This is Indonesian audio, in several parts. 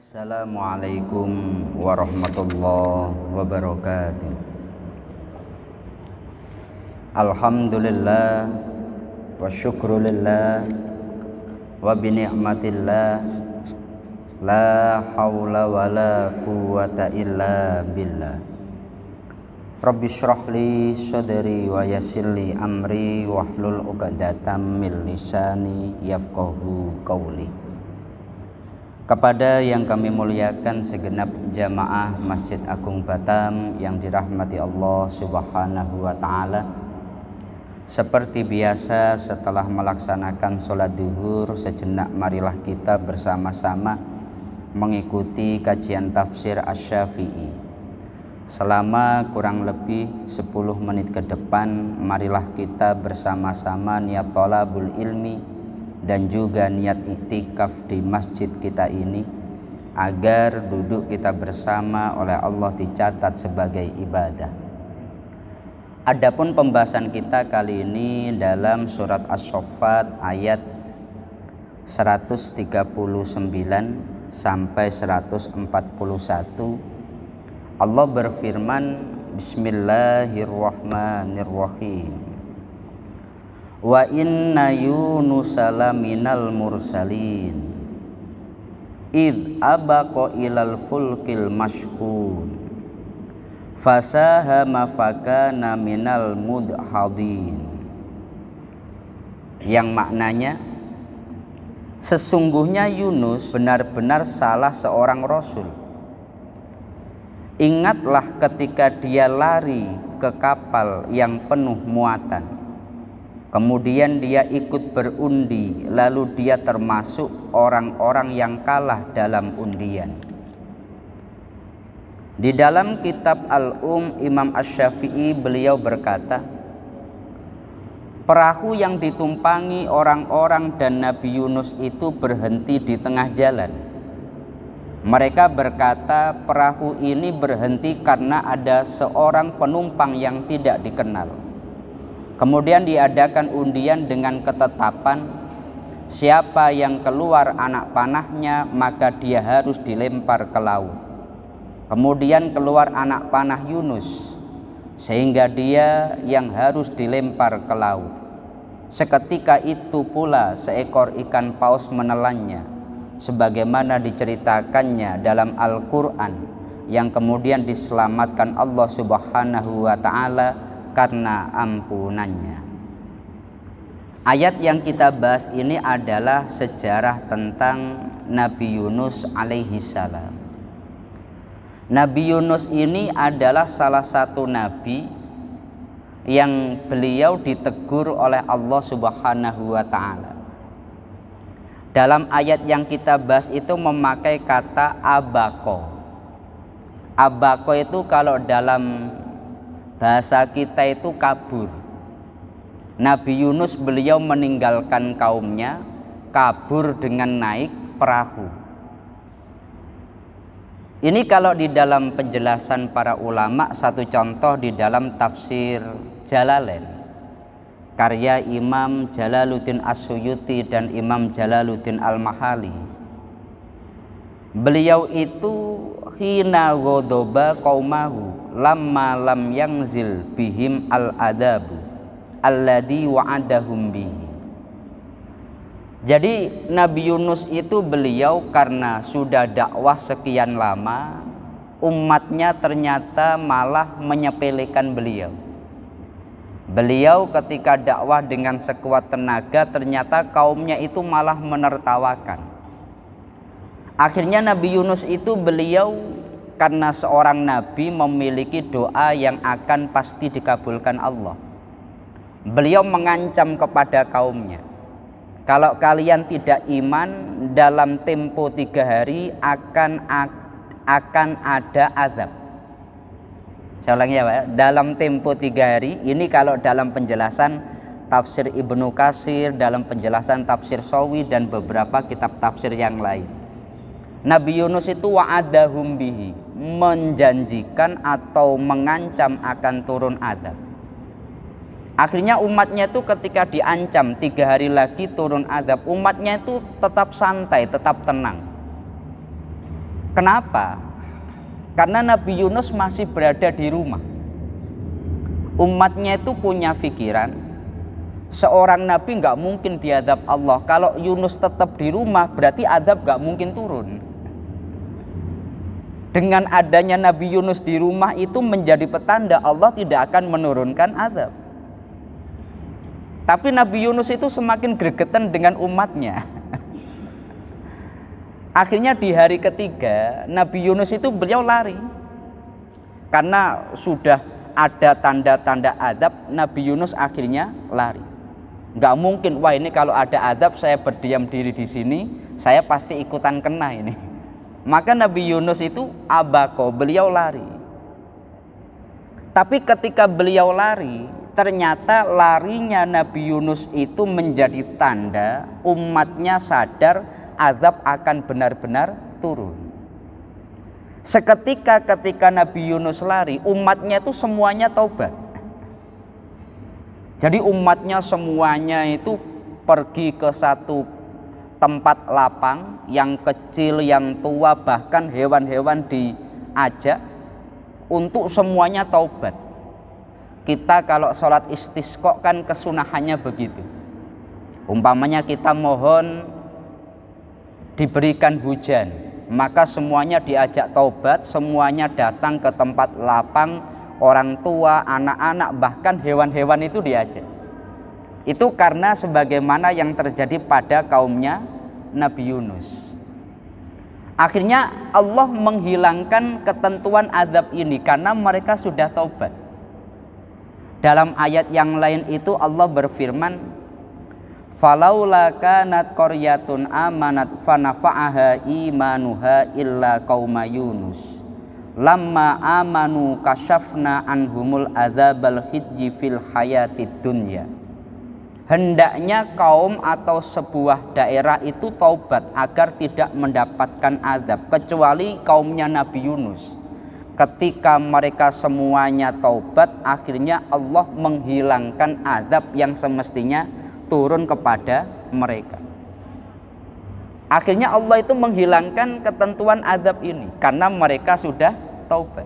Assalamualaikum warahmatullahi wabarakatuh. Alhamdulillah wa syukrulillah wa bini'matillah la hawla wa la quwwata illa billah. Rabbi shrah li sadri wa yassir li amri wahlul 'uqdatam min lisani yafqahu qawli. Kepada yang kami muliakan segenap jamaah Masjid Agung Batam yang dirahmati Allah Subhanahu wa Ta'ala, seperti biasa setelah melaksanakan sholat duhur sejenak marilah kita bersama-sama mengikuti kajian tafsir Asy-Syafi'i. Selama kurang lebih 10 menit ke depan marilah kita bersama-sama niat thalabul ilmi dan juga niat iktikaf di masjid kita ini agar duduk kita bersama oleh Allah dicatat sebagai ibadah. Adapun pembahasan kita kali ini dalam surat As-Saffat ayat 139 sampai 141. Allah berfirman, Bismillahirrahmanirrahim. Wa inna Yunusa laminal mursalin id abaqa ilal fulkil mashhun fasahama fakana minal mudhadin, yang maknanya sesungguhnya Yunus benar-benar salah seorang rasul. Ingatlah ketika dia lari ke kapal yang penuh muatan, kemudian dia ikut berundi, lalu dia termasuk orang-orang yang kalah dalam undian. Di dalam kitab Imam Asy-Syafi'i beliau berkata, perahu yang ditumpangi orang-orang dan Nabi Yunus itu berhenti di tengah jalan. Mereka berkata perahu ini berhenti karena ada seorang penumpang yang tidak dikenal. Kemudian diadakan undian dengan ketetapan siapa yang keluar anak panahnya maka dia harus dilempar ke laut. Kemudian keluar anak panah Yunus sehingga dia yang harus dilempar ke laut. Seketika itu pula seekor ikan paus menelannya sebagaimana diceritakannya dalam Al-Qur'an, yang kemudian diselamatkan Allah Subhanahu wa Ta'ala karena ampunannya. Ayat yang kita bahas ini adalah sejarah tentang Nabi Yunus alaihi salam. Nabi Yunus ini adalah salah satu nabi yang beliau ditegur oleh Allah Subhanahu wa Ta'ala. Dalam ayat yang kita bahas itu memakai kata abako. Abako itu kalau dalam bahasa kita itu kabur. Nabi Yunus beliau meninggalkan kaumnya, kabur dengan naik perahu. Ini kalau di dalam penjelasan para ulama, satu contoh di dalam tafsir Jalalain karya Imam Jalaluddin As-Suyuti dan Imam Jalaluddin Al-Mahali. Beliau itu hina ghodoba qaumahu lamma lam yangzil bihim al-adabu alladhi wa'adahum bihi. Jadi Nabi Yunus itu beliau karena sudah dakwah sekian lama, umatnya ternyata malah menyepelekan beliau. Beliau ketika dakwah dengan sekuat tenaga ternyata kaumnya itu malah menertawakan. Akhirnya Nabi Yunus itu beliau karena seorang nabi memiliki doa yang akan pasti dikabulkan Allah. Beliau mengancam kepada kaumnya, kalau kalian tidak iman dalam tempo 3 hari akan ada azab. Saya ulangi ya Pak, dalam tempo 3 hari. Ini kalau dalam penjelasan tafsir Ibnu Katsir, dalam penjelasan tafsir Shawi dan beberapa kitab tafsir yang lain. Nabi Yunus itu wa'adahum bihi, menjanjikan atau mengancam akan turun azab. Akhirnya umatnya itu ketika diancam 3 hari lagi turun azab, umatnya itu tetap santai, tetap tenang. Kenapa? Karena Nabi Yunus masih berada di rumah. Umatnya itu punya pikiran, seorang nabi nggak mungkin diadab Allah. Kalau Yunus tetap di rumah, berarti adab nggak mungkin turun. Dengan adanya Nabi Yunus di rumah itu menjadi petanda Allah tidak akan menurunkan adab. Tapi Nabi Yunus itu semakin gregetan dengan umatnya. Akhirnya di hari ketiga Nabi Yunus itu beliau lari. Karena sudah ada tanda-tanda adab, Nabi Yunus akhirnya lari. Nggak mungkin, wah ini kalau ada adab saya berdiam diri di sini, saya pasti ikutan kena ini. Maka Nabi Yunus itu abako, beliau lari. Tapi ketika beliau lari, ternyata larinya Nabi Yunus itu menjadi tanda umatnya sadar azab akan benar-benar turun. Seketika ketika Nabi Yunus lari, umatnya itu semuanya taubat. Jadi umatnya semuanya itu pergi ke satu tempat lapang, yang kecil, yang tua, bahkan hewan-hewan diajak untuk semuanya taubat. Kita kalau sholat istisqa kan kesunahannya begitu. Umpamanya kita mohon diberikan hujan, maka semuanya diajak taubat, semuanya datang ke tempat lapang, orang tua, anak-anak, bahkan hewan-hewan itu diajak. Itu karena sebagaimana yang terjadi pada kaumnya Nabi Yunus. Akhirnya Allah menghilangkan ketentuan azab ini karena mereka sudah taubat. Dalam ayat yang lain itu Allah berfirman, falaula kanat qaryatun amanat fanafa'aha imanuha illa qauma Yunus lamma amanu kasyafna anhumul adzabal khizyi fil hayatid dunya. Hendaknya kaum atau sebuah daerah itu taubat agar tidak mendapatkan azab, kecuali kaumnya Nabi Yunus. Ketika mereka semuanya taubat, akhirnya Allah menghilangkan azab yang semestinya turun kepada mereka. Akhirnya Allah itu menghilangkan ketentuan azab ini karena mereka sudah taubat.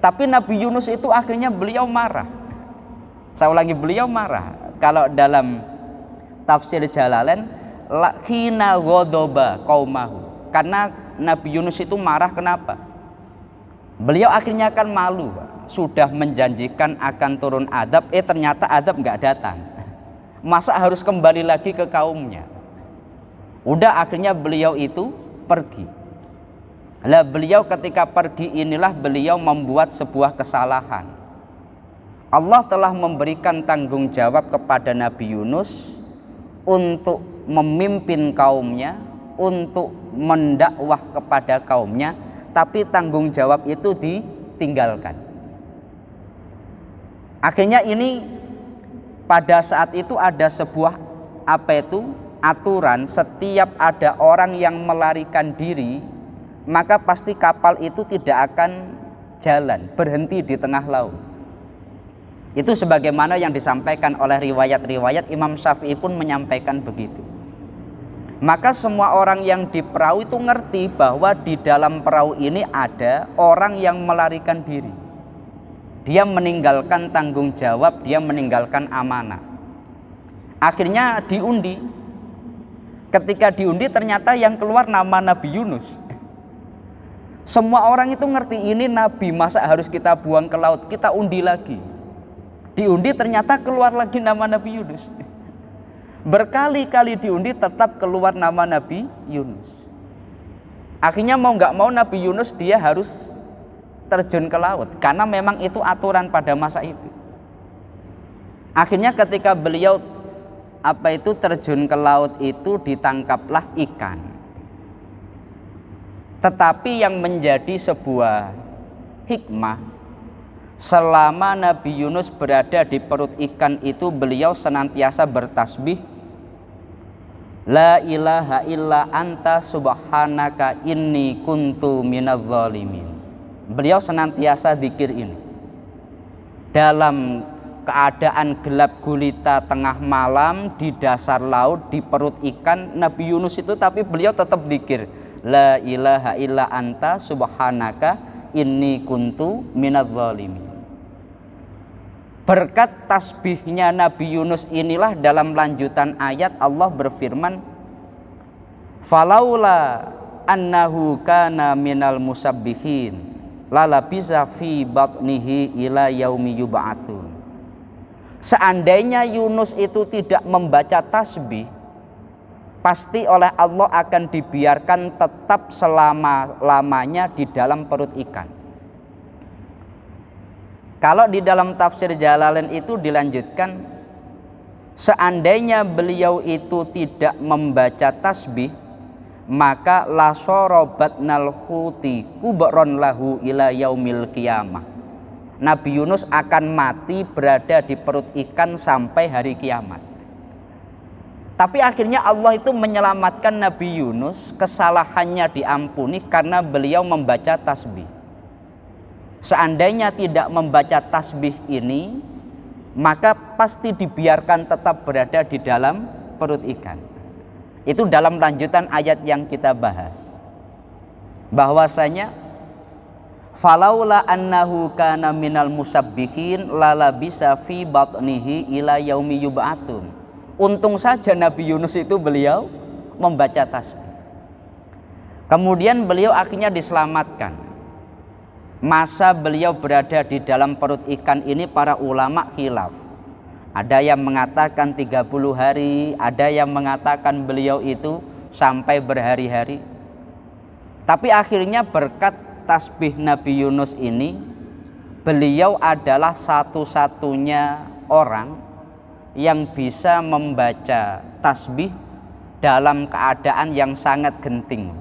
Tapi Nabi Yunus itu akhirnya beliau marah. Saya ulangi, beliau marah. Kalau dalam tafsir Jalalain, khina ghadaba qaumahu. Karena Nabi Yunus itu marah, kenapa? Beliau akhirnya kan malu, sudah menjanjikan akan turun adab, ternyata adab nggak datang. Masa harus kembali lagi ke kaumnya? Udah, akhirnya beliau itu pergi. Lah beliau ketika pergi inilah beliau membuat sebuah kesalahan. Allah telah memberikan tanggung jawab kepada Nabi Yunus untuk memimpin kaumnya, untuk mendakwah kepada kaumnya, tapi tanggung jawab itu ditinggalkan. Akhirnya ini pada saat itu ada sebuah aturan, setiap ada orang yang melarikan diri, maka pasti kapal itu tidak akan jalan, berhenti di tengah laut. Itu sebagaimana yang disampaikan oleh riwayat-riwayat, Imam Syafi'i pun menyampaikan begitu. Maka semua orang yang di perahu itu ngerti bahwa di dalam perahu ini ada orang yang melarikan diri. Dia meninggalkan tanggung jawab, dia meninggalkan amanah. Akhirnya diundi. Ketika diundi ternyata yang keluar nama Nabi Yunus. Semua orang itu ngerti ini Nabi, masa harus kita buang ke laut, kita undi lagi. Diundi ternyata keluar lagi nama Nabi Yunus. Berkali-kali diundi tetap keluar nama Nabi Yunus. Akhirnya mau nggak mau Nabi Yunus dia harus terjun ke laut karena memang itu aturan pada masa itu. Akhirnya ketika beliau terjun ke laut itu ditangkaplah ikan. Tetapi yang menjadi sebuah hikmah, selama Nabi Yunus berada di perut ikan itu beliau senantiasa bertasbih, la ilaha illa anta subhanaka inni kuntu minadz zalimin. Beliau senantiasa zikir ini. Dalam keadaan gelap gulita tengah malam di dasar laut di perut ikan Nabi Yunus itu, tapi beliau tetap zikir, la ilaha illa anta subhanaka inni kuntu minadz-dzalimin. Berkat tasbihnya Nabi Yunus inilah dalam lanjutan ayat Allah berfirman, falaula annahu kana minal musabbihin lalabisa fi batnihi ila yaumi yub'atsun. Seandainya Yunus itu tidak membaca tasbih, pasti oleh Allah akan dibiarkan tetap selama-lamanya di dalam perut ikan. Kalau di dalam tafsir Jalalain itu dilanjutkan, seandainya beliau itu tidak membaca tasbih, maka lasorobatnal huti kubron lahu ila yaumil qiyamah. Nabi Yunus akan mati berada di perut ikan sampai hari kiamat. Tapi akhirnya Allah itu menyelamatkan Nabi Yunus, kesalahannya diampuni karena beliau membaca tasbih. Seandainya tidak membaca tasbih ini, maka pasti dibiarkan tetap berada di dalam perut ikan. Itu dalam lanjutan ayat yang kita bahas, bahwasanya falaula annahu kana minal musabbihin lalabisa fi batnihi ila yaumi yub'atsun. Untung saja Nabi Yunus itu beliau membaca tasbih. Kemudian beliau akhirnya diselamatkan. Masa beliau berada di dalam perut ikan ini para ulama khilaf. Ada yang mengatakan 30 hari, ada yang mengatakan beliau itu sampai berhari-hari. Tapi akhirnya berkat tasbih Nabi Yunus ini, beliau adalah satu-satunya orang yang bisa membaca tasbih dalam keadaan yang sangat genting.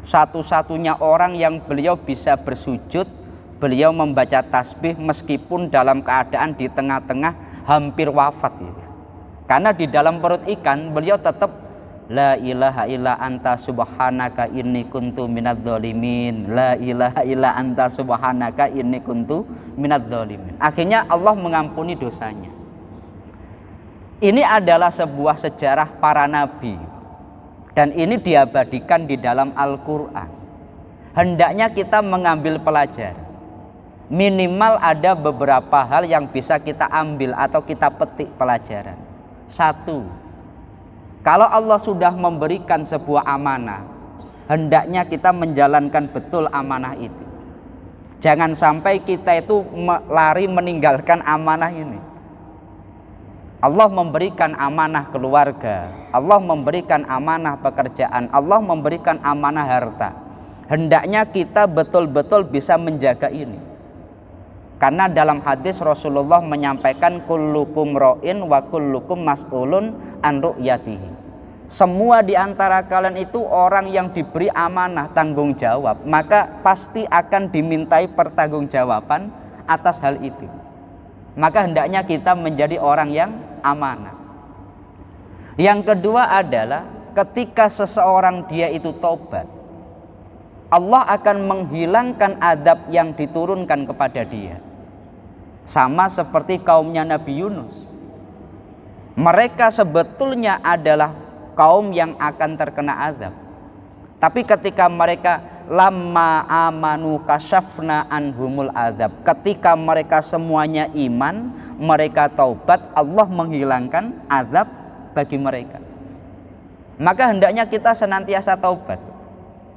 Satu-satunya orang yang beliau bisa bersujud, beliau membaca tasbih meskipun dalam keadaan di tengah-tengah hampir wafat gitu. Karena di dalam perut ikan beliau tetap la ilaha illa anta subhanaka inni kuntu minadz-dzalimin, la ilaha illa anta subhanaka inni kuntu minadz-dzalimin. Akhirnya Allah mengampuni dosanya. Ini adalah sebuah sejarah para nabi, dan ini diabadikan di dalam Al-Quran. Hendaknya kita mengambil pelajaran. Minimal ada beberapa hal yang bisa kita ambil atau kita petik pelajaran. Satu, kalau Allah sudah memberikan sebuah amanah, hendaknya kita menjalankan betul amanah itu. Jangan sampai kita itu lari meninggalkan amanah ini. Allah memberikan amanah keluarga, Allah memberikan amanah pekerjaan, Allah memberikan amanah harta. Hendaknya kita betul-betul bisa menjaga ini. Karena dalam hadis Rasulullah menyampaikan kullukum ra'in wa kullukum mas'ulun an ru'yatihi. Semua di antara kalian itu orang yang diberi amanah tanggung jawab, maka pasti akan dimintai pertanggungjawaban atas hal itu. Maka hendaknya kita menjadi orang yang amanah. Yang kedua adalah ketika seseorang dia itu tobat, Allah akan menghilangkan adab yang diturunkan kepada dia. Sama seperti kaumnya Nabi Yunus. Mereka sebetulnya adalah kaum yang akan terkena azab. Tapi ketika mereka lamma amanu kasyafna anhumul azab, ketika mereka semuanya iman, mereka taubat, Allah menghilangkan azab bagi mereka. Maka hendaknya kita senantiasa taubat.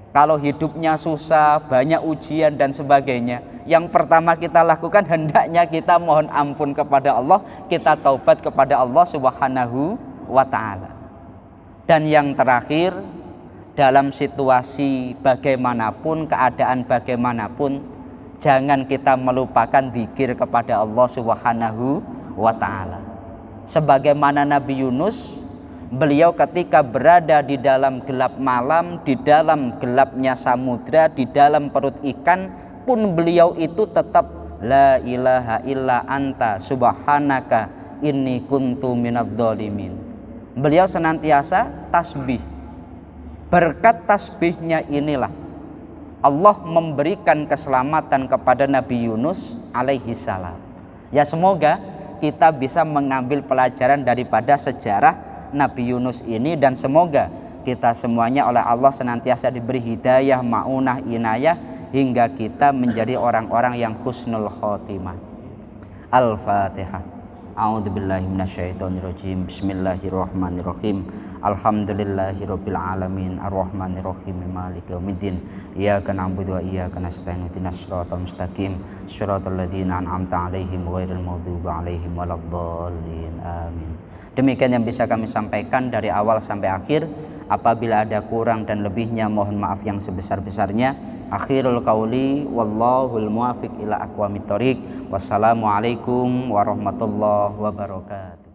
Kalau hidupnya susah, banyak ujian dan sebagainya, yang pertama kita lakukan hendaknya kita mohon ampun kepada Allah, kita taubat kepada Allah Subhanahu wa ta'ala. Dan yang terakhir, dalam situasi bagaimanapun, keadaan bagaimanapun, jangan kita melupakan zikir kepada Allah Subhanahu wa ta'ala. Sebagaimana Nabi Yunus, beliau ketika berada di dalam gelap malam, di dalam gelapnya samudra, di dalam perut ikan pun beliau itu tetap la ilaha illa anta subhanaka inni kuntu minadz-dzalimin. Beliau senantiasa tasbih. Berkat tasbihnya inilah Allah memberikan keselamatan kepada Nabi Yunus alaihi salam. Ya, semoga kita bisa mengambil pelajaran daripada sejarah Nabi Yunus ini, dan semoga kita semuanya oleh Allah senantiasa diberi hidayah, maunah, inayah hingga kita menjadi orang-orang yang husnul khotimah. Al-Fatihah. A'udzubillahi minasyaitonirrajim. Bismillahirrahmanirrahim. Alhamdulillahirabbil alamin arrahmanirrahim maliki yaumiddin. Iyyaka na'budu wa iyyaka nasta'in ihdinas siratal mustaqim siratal ladzina an'amta 'alaihim ghairil maghdubi 'alaihim waladdallin. Amin. Demikian yang bisa kami sampaikan dari awal sampai akhir. Apabila ada kurang dan lebihnya mohon maaf yang sebesar-besarnya. Akhirul qauli wallahul muwaffiq ila aqwamit thoriq. Wassalamualaikum warahmatullahi wabarakatuh.